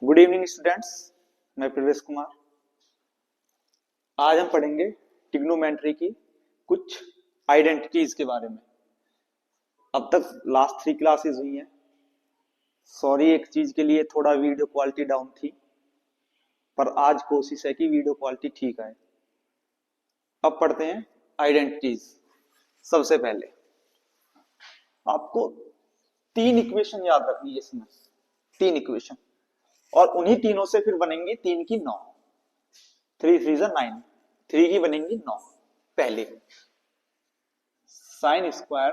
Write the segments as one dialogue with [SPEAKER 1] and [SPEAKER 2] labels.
[SPEAKER 1] Good evening students, मैं प्रवेश कुमार। आज हम पढ़ेंगे ट्रिग्नोमेट्री की कुछ आइडेंटिटीज के बारे में। अब तक लास्ट 3 क्लासेस हुई हैं। सॉरी, एक चीज के लिए थोड़ा वीडियो क्वालिटी डाउन थी, पर आज कोशिश है कि वीडियो क्वालिटी ठीक आए। अब पढ़ते हैं आइडेंटिटीज। सबसे पहले आपको 3 इक्वेशन याद रखनी है इसमें, 3 इक्वेशन, और उन्हीं तीनों से फिर बनेंगी 3 की 9। 3 3 9, 3 की बनेंगी 9। पहले sine square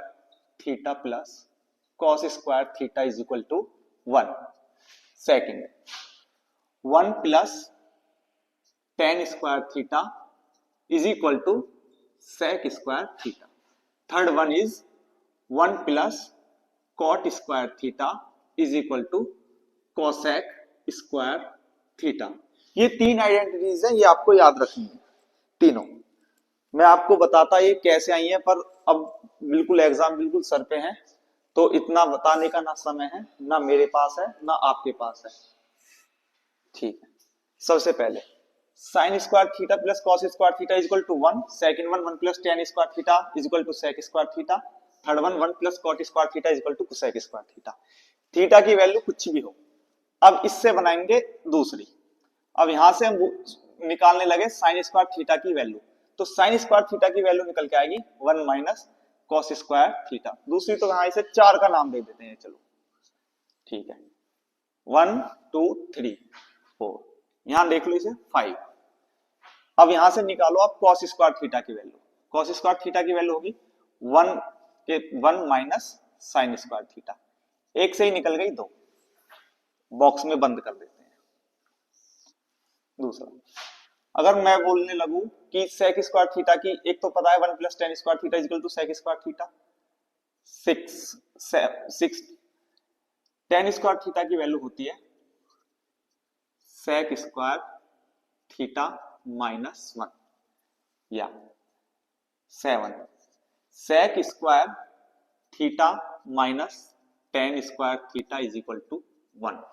[SPEAKER 1] theta plus cos square theta is equal to 1। Second 1 plus tan square theta is equal to sec square theta. Third one is 1 plus cot square theta is equal to cosec square theta. ये 3 identities हैं, ये आपको याद रखनी है तीनों। मैं आपको बताता ये कैसे आई है, पर अब बिल्कुल एग्जाम बिल्कुल सर पे है, तो इतना बताने का ना समय है, ना मेरे पास है, ना आपके पास है। ठीक है, सबसे पहले sine square theta plus cos square theta is equal to 1। Second one 1 plus tan square theta is equal to sec square theta. Third one 1 plus cot square theta is equal to cosec square theta. Theta की value कुछ भी हो। अब इससे बनाएंगे दूसरी। अब यहां से हम निकालने लगे साइन स्क्वायर थीटा की वैल्यू, तो साइन स्क्वायर थीटा की वैल्यू निकल के आएगी 1 माइनस कॉस स्क्वायर थीटा। दूसरी तो यहां इसे 4 का नाम दे देते हैं, चलो ठीक है। 1 2 3 4, यहां देख लो इसे 5। अब यहां से निकालो आप कॉस स्क्वायर थीटा की वैल्यू। कॉस स्क्वायर थीटा की वैल्यू होगी 1 माइनस साइन स्क्वायर थीटा। एक से ही निकल गई 2, बॉक्स में बंद कर देते हैं। दूसरा, अगर मैं बोलने लगूं कि सेक स्क्वायर थीटा की, एक तो पता है 1 plus tan square theta is equal to sec square theta. 6 tan square theta की वैल्यू होती है सेक स्क्वायर थीटा माइनस 1, या 7 sec square theta minus tan square theta is equal to 1।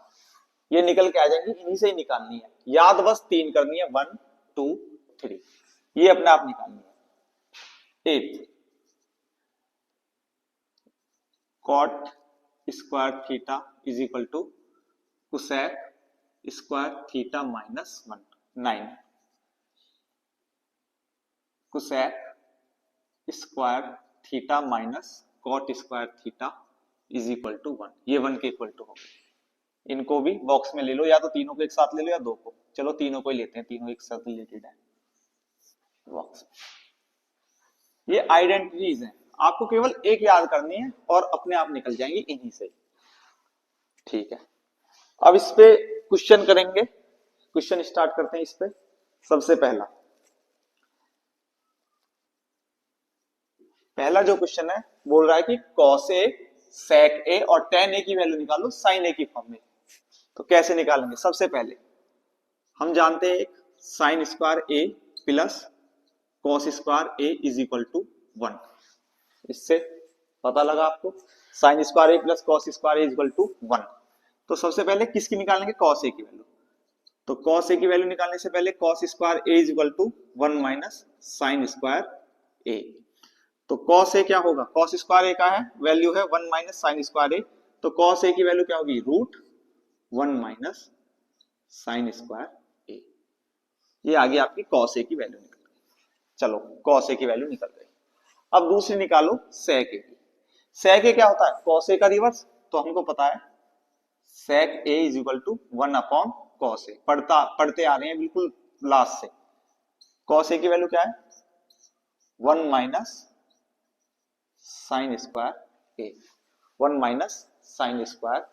[SPEAKER 1] ये निकल के आ जाएंगी, इन्हीं से ही निकालनी है। याद बस 3 करनी है, 1 2 3, ये अपने आप निकालनी है। 8 cot square theta is equal to cosec square theta minus 1। 9 cosec square theta minus cot square theta is equal to 1। ये 1 के इक्वल टू हो गए। इनको भी बॉक्स में ले लो, या तो तीनों को एक साथ ले लो या 2 को। चलो तीनों को ही लेते हैं, तीनों एक साथ रिलेटेड है बॉक्स में। ये आइडेंटिटीज हैं, आपको केवल एक याद करनी है और अपने आप निकल जाएंगी इन्हीं से। ठीक है, अब इस पे क्वेश्चन करेंगे। क्वेश्चन स्टार्ट करते हैं इस पे। सबसे पहला जो क्वेश्चन है, बोल रहा है कि कॉस ए सेक ए और टेन ए की वैल्यू निकालो साइन ए की फॉर्म में। तो कैसे निकालेंगे? सबसे पहले हम जानते हैं sine square a plus cos square A is equal to 1। इससे पता लगा आपको, sine square a plus cos square A is equal to 1। तो सबसे पहले किसकी निकालेंगे? कॉस ए की वैल्यू। तो कॉस ए की वैल्यू निकालने से पहले cos square A is equal to 1 minus sine square A. तो कॉस ए क्या होगा? कॉस स्क्वायर ए का है वैल्यू है 1 माइनस साइन स्क्वायर ए, तो कॉस ए की वैल्यू क्या होगी? रूट 1 माइनस साइन स्क्वायर ए। ये आ गई आपकी कॉस ए की वैल्यू निकल गई। चलो कॉस ए की वैल्यू निकल गई। अब दूसरी निकालो सेक ए की। सेक ए क्या होता है? कॉस ए का रिवर्स। तो हमको पता है sec A is equal to 1 upon cos A. पढ़ते आ रहे हैं बिल्कुल लास्ट से। कॉस ए की वैल्यू क्या है? 1 minus sine square A. 1 minus sine square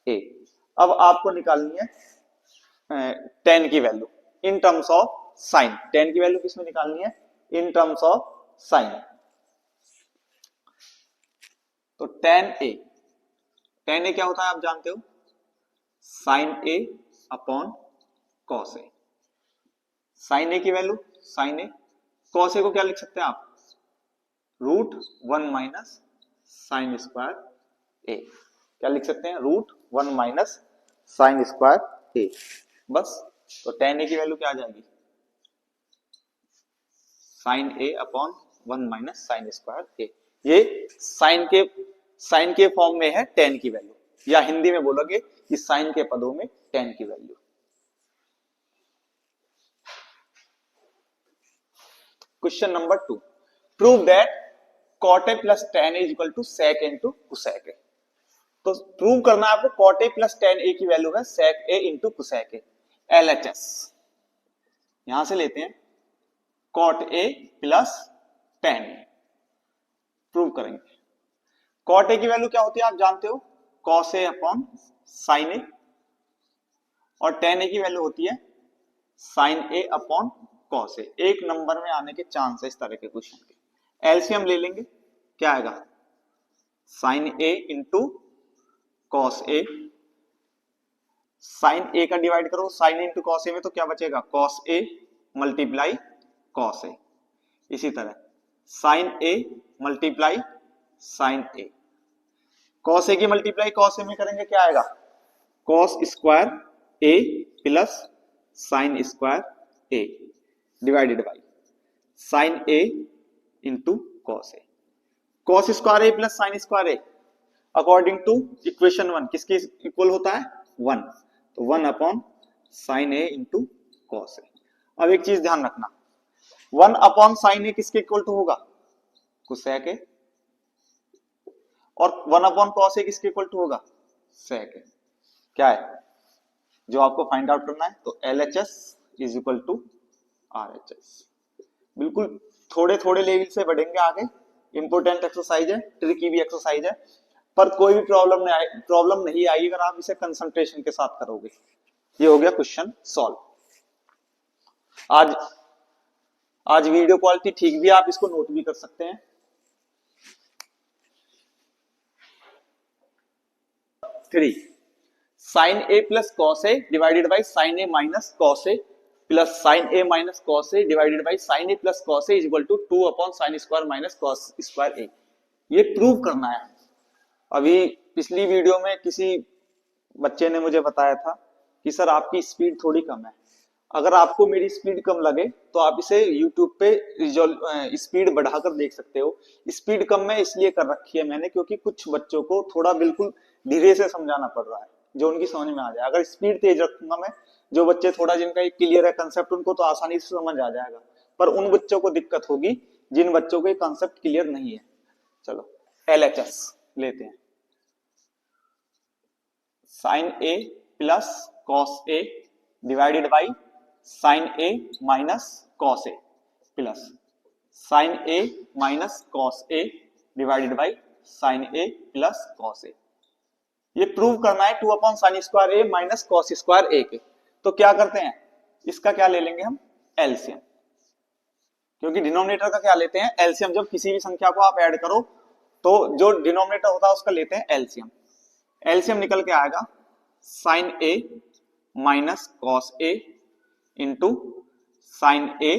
[SPEAKER 1] ए। अब आपको निकालनी है टेन की value in terms of sine. Ten की वैल्यू किसमें निकालनी है? In terms of sine. तो टेन ए क्या होता है आप जानते हो? साइन ए अपॉन कॉस ए। साइन ए की value sign A, cos A को क्या लिख सकते हैं आप? रूट 1 माइनस साइन स्क्वायर ए। क्या लिख सकते हैं? रूट 1 माइनस साइन स्क्वायर ए, बस। तो tan a की वैल्यू क्या आ जाएगी, साइन ए अपॉन 1 माइनस साइन स्क्वायर ए। ये साइन के फॉर्म में है tan की वैल्यू, या हिंदी में बोलोगे कि साइन के पदों में tan की value. Question number 2, prove that cot a plus tan a equal to sec a into cosec a। तो प्रूव करना है आपको cot a plus tan a की वैल्यू है sec a into cosec a। LHS यहां से लेते हैं, cot a plus tan a prove करेंगे। cot a की वैल्यू क्या होती है आप जानते हो, cos a upon sin a, और tan a की वैल्यू होती है sin a upon cos a। एक नंबर में आने के चांस है इस तरह के क्वेश्चन के। एलसीएम ले लेंगे, क्या आएगा, sin a into cos a, sin a का डिवाइड करो sin a into cos a में, तो क्या बचेगा, cos a multiply cos a। इसी तरह sin a multiply sin a, cos a की मल्टीप्लाई cos a में करेंगे, क्या आएगा, cos square a plus sin square a divided by sin a into cos a। cos square a plus sin square a according to equation 1 किसके equal होता है, 1। तो 1 upon sin a into cos a। अब एक चीज ध्यान रखना, 1 upon sin a किसके इक्वल टू होगा, cosec a, और 1 अपॉन cos a किसके इक्वल टू होगा, sec a। क्या है जो आपको फाइंड आउट करना है, तो LHS is equal to RHS। बिल्कुल थोड़े थोड़े लेवल से बढ़ेंगे आगे, इंपोर्टेंट एक्सरसाइज है, ट्रिकी भी एक्सरसाइज है, पर कोई भी प्रॉब्लम नहीं आएगी अगर आप इसे कंसंट्रेशन के साथ करोगे। ये हो गया क्वेश्चन सॉल्व। आज वीडियो क्वालिटी ठीक भी है, आप इसको नोट भी कर सकते हैं। 3 sin a plus cos a divided by sin a minus cos a plus sin a minus cos a divided by sin a plus cos a is equal to 2 upon sin square minus cos square a। ये prove करना है। अभी पिछली video में किसी बच्चे ने मुझे बताया था कि सर आपकी स्पीड थोड़ी कम है। अगर आपको मेरी स्पीड कम लगे तो आप इसे YouTube पे स्पीड बढ़ाकर देख सकते हो। स्पीड कम में इसलिए कर रखी है मैंने क्योंकि कुछ बच्चों को थोड़ा बिल्कुल धीरे से समझाना पड़ रहा है जो उनकी समझ में आ जाए। अगर स्पीड तेज रखूंगा मैं, जो बच्चे थोड़ा जिनका एक क्लियर है कंसेप्ट उनको तो आसानी से समझ आ जाएगा, पर उन बच्चों को दिक्कत होगी जिन बच्चों को कंसेप्ट क्लियर नहीं है। चलो LHS लेते हैं, sin a plus cos a divided by sin a minus cos a plus sin a minus cos a divided by sin a plus cos a। ये प्रूव करना है 2 upon sine square a minus cos square a के। तो क्या करते हैं, इसका क्या ले लेंगे हम, एलसीएम, क्योंकि डिनोमिनेटर का क्या लेते हैं, एलसीएम। जब किसी भी संख्या को आप ऐड करो तो जो डिनोमिनेटर होता है उसका लेते हैं एलसीएम। एलसीएम निकल के आएगा sine a minus cos a into sine a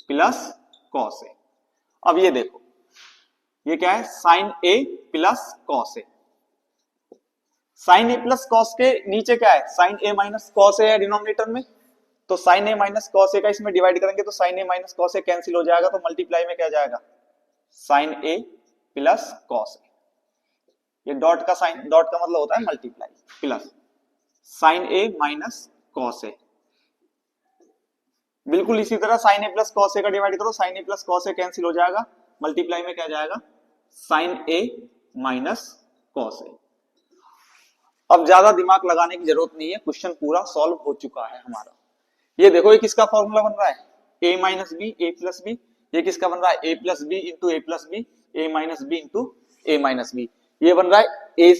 [SPEAKER 1] plus cos a। अब ये देखो, ये क्या है, sine a plus cos a। Sine a plus cos के नीचे क्या है, sine a minus cos a है डिनोमिनेटर में, तो sine a minus cos a का इसमें डिवाइड करेंगे तो sine a minus cos a cancel हो जाएगा, तो मल्टीप्लाई में क्या जाएगा, sine a plus cos a। ये डॉट का मतलब होता है multiply, plus sine a minus cos a। बिल्कुल इसी तरह sine a plus cos a का डिवाइड करो, sine a plus cos a cancel हो जाएगा, मल्टीप्लाई में क्या जाएगा, sine a minus cos a। अब ज्यादा दिमाग लगाने की जरूरत नहीं है, क्वेश्चन पूरा सॉल्व हो चुका है हमारा। ये देखो ये किसका फॉर्मूला बन रहा है, a minus b a plus b. ये किसका बन रहा है, a plus B into a plus b, a minus b into A minus B. ये बन रहा है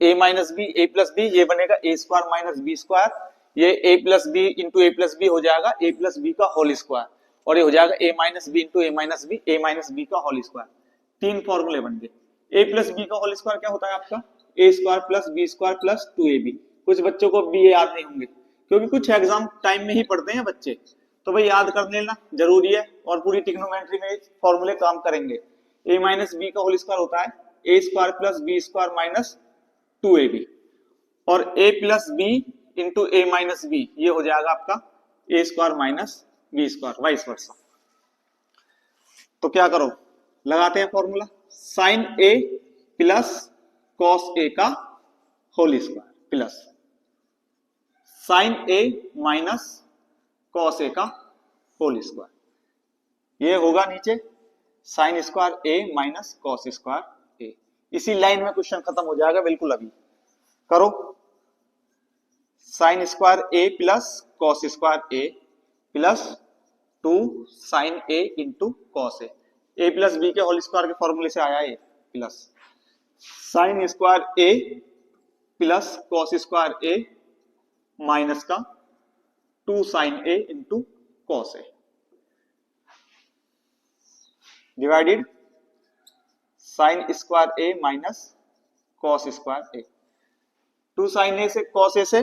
[SPEAKER 1] a minus b a plus b, ये बनेगा a square minus B square. ये a plus B into a plus b हो जाएगा a plus B का होल स्क्वायर, और ये हो जाएगा a minus b into A minus B का होल स्क्वायर। 3 फॉर्मूले बन गए। a प्लस बी का होल स्क्वायर क्या होता है आपका, a square plus B square plus 2ab। कुछ बच्चों को भी ये याद नहीं होंगे क्योंकि कुछ एग्जाम टाइम में ही पढ़ते हैं बच्चे, तो भाई याद कर लेना जरूरी है, और पूरी ट्रिग्नोमेट्री में फॉर्मूले काम करेंगे। a माइनस बी का होल स्क्वायर होता है a square plus B square minus 2ab, और a plus B into A minus B, ये हो जाएगा आपका A square minus B square, vice versa. तो क्या करो, लगाते हैं formula, sine A plus cos A का whole square plus sine A minus cos A का होल स्क्वायर, ये होगा नीचे sine square A minus cos square ए। इसी लाइन में क्वेश्चन खत्म हो जाएगा बिल्कुल। अभी करो, sign square a plus cos square a plus 2 sign A into cos A plus B के होल स्क्वायर के फॉर्मूले से आया है, plus sine square a plus cos square A minus का 2 sign A into cos A divided sign square A minus cos square A. 2 sign ए से cos A से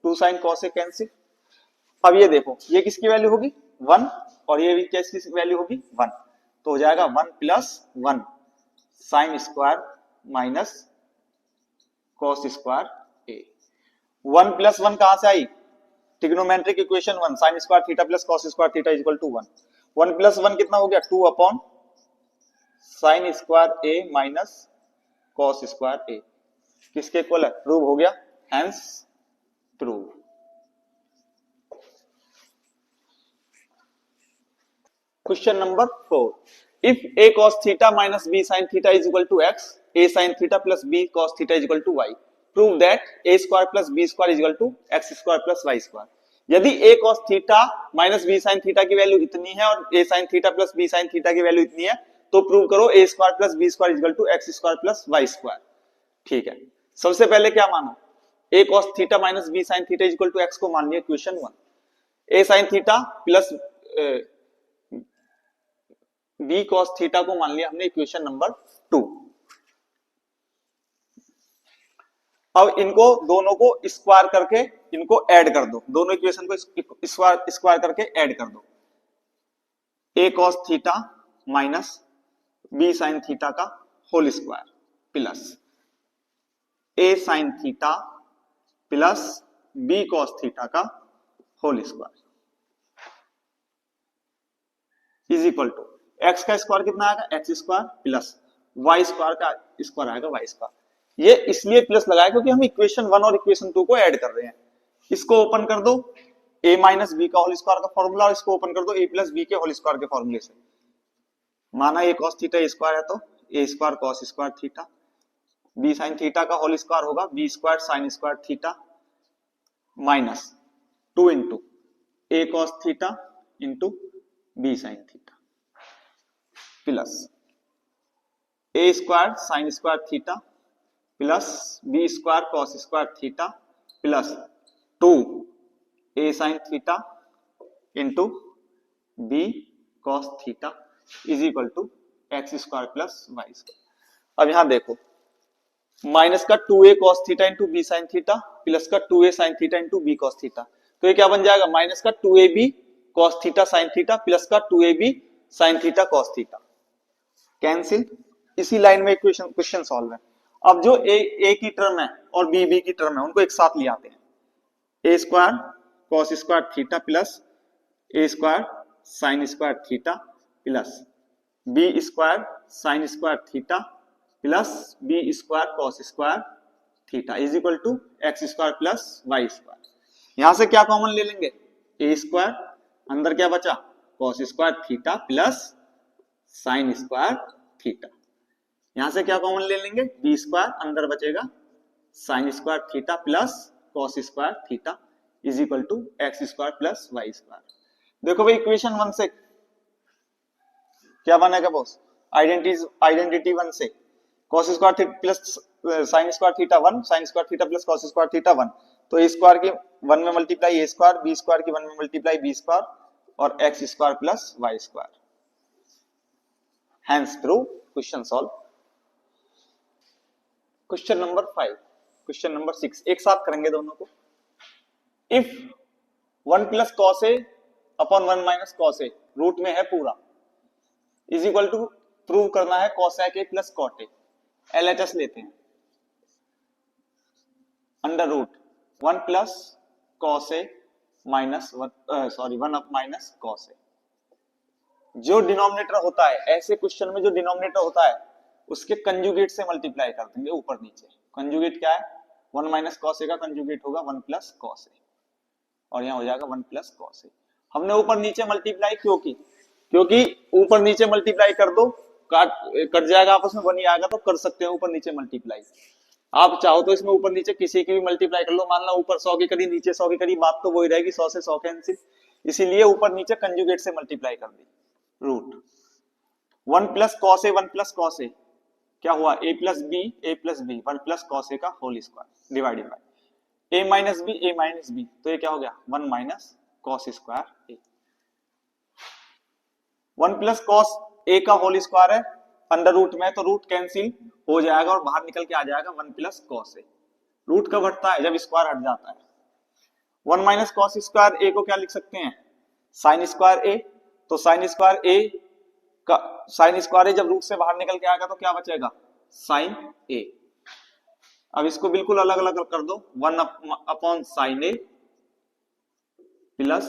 [SPEAKER 1] 2 sine cos A cancel. अब ये देखो, ये किसकी वैल्यू होगी 1 और ये भी किसकी वैल्यू होगी 1, तो हो जाएगा 1 plus 1 sine square minus cos square A. 1 plus 1 कहां से आई, trigonometric equation 1, sine square theta plus cos square theta equal to 1। 1 plus 1 कितना हो गया 2 upon sine square A minus cos square A, किसके इक्वल है, प्रूव हो गया, hence prove. Question number 4, if a cos theta minus b sin theta is equal to x, a sin theta plus b cos theta is equal to y, prove that a square plus b square is equal to x square plus y square। यदि a cos theta minus b sin theta की value इतनी है और a sin theta plus b sin theta की value इतनी है, तो prove करो a square plus b square is equal to x square plus y square। ठीक है, सबसे पहले क्या मानो, a cos theta minus b sin theta is equal to x को मान लिया equation 1, a sin theta plus b cos theta को मान लिया हमने इक्वेशन नंबर 2। अब इनको दोनों को स्क्वायर करके इनको ऐड कर दो, दोनों इक्वेशन को स्क्वायर करके ऐड कर दो, a cos theta minus b sin theta का whole square plus a sin theta plus b cos theta का whole square is equal to x का स्क्वायर कितना आएगा x square plus y square का square आएगा y square. ये इसलिए plus लगाया क्योंकि हम इक्वेशन 1 और इक्वेशन 2 को ऐड कर रहे हैं। इसको ओपन कर दो, a माइनस बी का होल स्क्वायर का फॉर्मूला, और इसको ओपन कर दो a प्लस बी के होल स्क्वायर के फॉर्मूले से। माना a cos थीटा स्क्वायर है तो a square cos square theta, b sin theta का होल स्क्वायर होगा b square sin square theta minus 2 into a cos theta into b sin theta plus a square sine square theta plus b square cos square theta plus 2 a sine theta into b cos theta is equal to x square plus y square. अब यहां देखो, minus का 2a cos theta into b sign theta plus का 2a sine theta into b cos theta, तो ये क्या बन जाएगा, माइनस का 2ab cos theta sine theta plus का 2ab sine theta cos theta, cancel. इसी लाइन में क्वेश्चन सॉल्व है। अब जो a की टर्म है और b की टर्म है उनको एक साथ ले आते हैं, a square cos square theta plus a square sine square theta plus b square sine square theta plus b square cos square theta is equal to x square plus y square. यहां से क्या common ले लेंगे, a square, अंदर क्या बचा cos square theta plus sine square theta, यहां से क्या कॉमन ले लेंगे b स्क्वायर, अंदर बचेगा sine square theta plus cos square theta is equal to x square plus y square. देखो भाई इक्वेशन 1 से क्या बनेगा बॉस, आइडेंटिटी 1 से cos square theta plus sine square theta 1, sine square theta plus cos square theta 1, तो a square की 1 में multiply a square, b square की 1 में मल्टीप्लाई b स्क्वायर और x square plus y square, hence prove, question solve. Question number 5, question number 6 एक साथ करेंगे दोनों को। If 1 plus cos a upon 1 minus cos a root में है पूरा इज इक्वल टू, प्रूव करना है cosec A plus cot A, LHS लेते हैं, under root 1 plus cos A minus one up minus cos A. जो डिनोमिनेटर होता है ऐसे क्वेश्चन में, जो डिनोमिनेटर होता है उसके कंजुगेट से मल्टीप्लाई कर देंगे ऊपर नीचे। कंजुगेट क्या है, वन माइनस कॉस ए का कंजुगेट होगा वन प्लस कॉस ए, और यहाँ हो जाएगा वन प्लस कॉस ए। हमने ऊपर नीचे मल्टीप्लाई क्यों की, क्योंकि ऊपर नीचे मल्टीप्लाई कर दो, कट जाएगा आपस में, वन ही आएगा, तो कर सकते हैं ऊपर नीचे मल्टीप्लाई। आप चाहो तो इसमें ऊपर नीचे किसी की भी मल्टीप्लाई कर लो, मान लो ऊपर 100 की करी नीचे 100 की करी, बात तो वही रहेगी, 100 से 100 कैंसिल, इसीलिए ऊपर नीचे कंजुगेट से मल्टीप्लाई कर दी। Root one plus cos A, one plus cos A क्या हुआ, A plus B one plus cos A का whole square divided by A minus B, तो ये क्या हो गया one minus cos square A. One plus cos A का whole square है, अंडर रूट में तो रूट कैंसिल हो जाएगा और बाहर निकल के आ जाएगा one plus cos a. Root कब हटता है, जब स्क्वायर हट जाता है। वन माइनस कॉस स्क्वायर ए को क्या लिख सकते हैं, साइन स्क्वायर ए, तो साइन स्क्वायर ए जब रूट से बाहर निकल के आएगा तो क्या बचेगा, साइन ए। अब इसको बिल्कुल अलग अलग कर दो, one upon sine A plus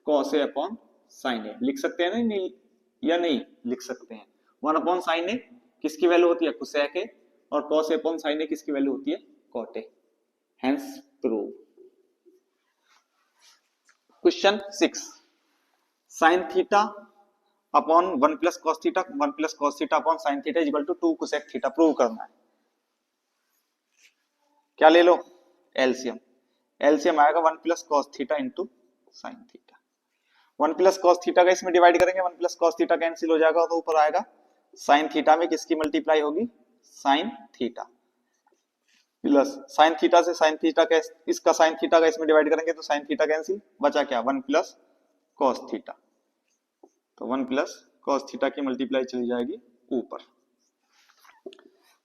[SPEAKER 1] cos a upon sine ए, लिख सकते हैं नहीं या नहीं लिख सकते हैं। वन अपॉन साइन ए किसकी वैल्यू होती है, कोसेक ए, और cos a upon sine a किसकी वैल्यू होती है, cot a. Hence prove. Question 6, sine theta upon one plus cos theta upon sine theta is equal to 2 cosec theta prove करना है। क्या ले लो, एलसीएम। एलसीएम आएगा one plus cos theta into sine theta. One plus cos theta का इसमें divide करेंगे, one plus cos theta cancel हो जाएगा, तो ऊपर आएगा साइन थीटा में किसकी मल्टीप्लाई होगी, sign theta, plus sine theta से साइन थीटा का, इसका साइन थीटा का इसमें डिवाइड करेंगे तो साइन थीटा कैंसिल, बचा क्या वन प्लस कॉस थीटा, तो वन प्लस कॉस थीटा की मल्टीप्लाई चली जाएगी ऊपर।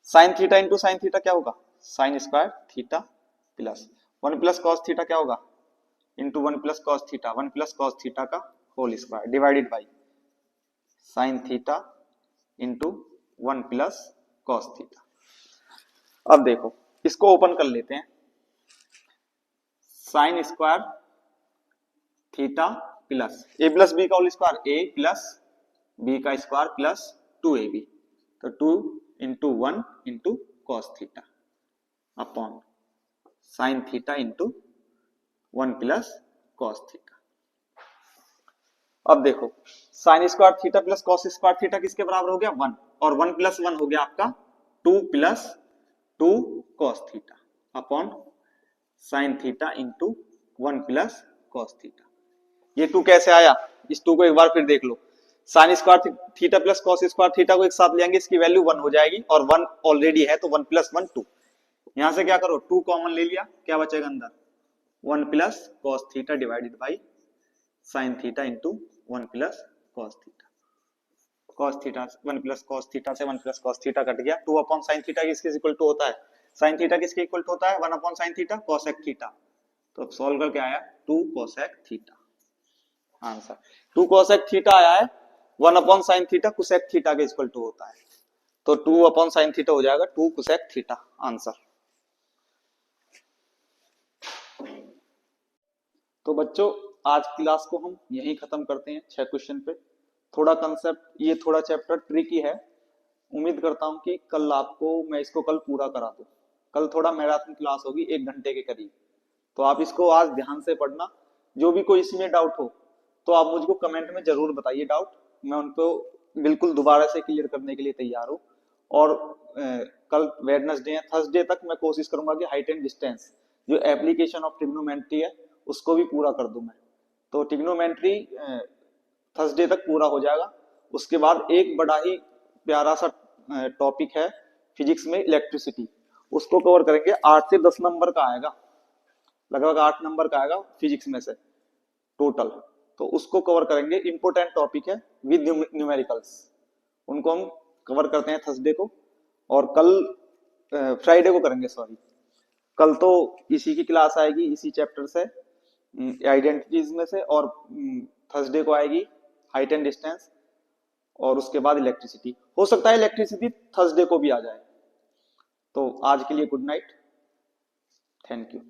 [SPEAKER 1] Sine theta into sine theta क्या होगा, sine square theta, plus one plus cos theta क्या होगा, into one plus cos theta का whole square divided by sine theta into one plus cos theta. अब देखो इसको ओपन कर लेते हैं, sine square theta plus A plus B का whole square, a plus B का स्क्वायर प्लस 2ab, तो 2 into one into cos theta upon sine theta into one plus cos theta. अब देखो sign square theta plus cos square theta किसके बराबर हो गया, one, और वन प्लस वन हो गया आपका 2 plus 2 cos theta upon sine theta into one plus cos theta. ये 2 कैसे आया, इस 2 को एक बार फिर देख लो, sine square theta plus cos square theta को एक साथ लेंगे, इसकी वैल्यू 1 हो जाएगी, और 1 ऑलरेडी है तो 1 प्लस 1 2, यहां से क्या करो 2 कॉमन ले लिया, क्या बचेगा अंदर, 1 plus cos theta divided by sine theta into 1 plus cos theta. Cos theta 1 plus cos theta से 1 प्लस कॉस थीटा कट गया, 2 अपॉन साइन थीटा किसके इक्वल टू होता है, साइन थीटा किसके इक्वल टू होता है, 1 upon sine theta cosec theta, तो solve करके आया 2 cosec theta. Answer 2 cosec theta आया है, 1 upon sine theta cosec theta के इक्वल टू होता है, तो 2 अपॉन साइन थीटा हो जाएगा 2 कोसेक थीटा। आंसर। तो बच्चों आज क्लास को हम यहीं खत्म करते हैं 6 क्वेश्चन पे। थोड़ा कंसेप्ट, ये थोड़ा चैप्टर ट्रिकी है, उम्मीद करता हूं कि कल आपको मैं इसको कल पूरा करा दूं। कल थोड़ा मैराथन क्लास होगी 1 घंटे के करीब, तो आप इसको आज ध्यान से पढ़ना। जो भी कोई इसमें डाउट हो तो आप मुझको कमेंट में जरूर बताइए डाउट, मैं उनको बिल्कुल दोबारा से क्लियर करने के लिए तैयार हूँ। और कल वेडनेसडे है, थर्सडे तक मैं कोशिश करूंगा कि हाइट एंड डिस्टेंस जो एप्लीकेशन ऑफ ट्रिग्नोमेट्री है उसको भी पूरा कर दूं मैं। तो ट्रिग्नोमेट्री थर्सडे तक पूरा हो जाएगा। उसके बाद एक बड़ा ही प्यारा सा टॉपिक है फिजिक्स में इलेक्ट्रिसिटी, उसको कवर करेंगे। 8 से 10 नंबर का आएगा, लगभग 8 नंबर का आएगा फिजिक्स में से टोटल, तो उसको कवर करेंगे। इंपोर्टेंट टॉपिक है विद न्यूमेरिकल्स, उनको हम कवर करते हैं थर्सडे को, और कल फ्राइडे को करेंगे, सॉरी कल तो इसी की क्लास आएगी इसी चैप्टर से आइडेंटिटीज में से, और थर्सडे को आएगी हाइट एंड डिस्टेंस, और उसके बाद इलेक्ट्रिसिटी। हो सकता है इलेक्ट्रिसिटी थर्सडे को भी आ जाए। तो आज के लिए गुड नाइट, थैंक यू।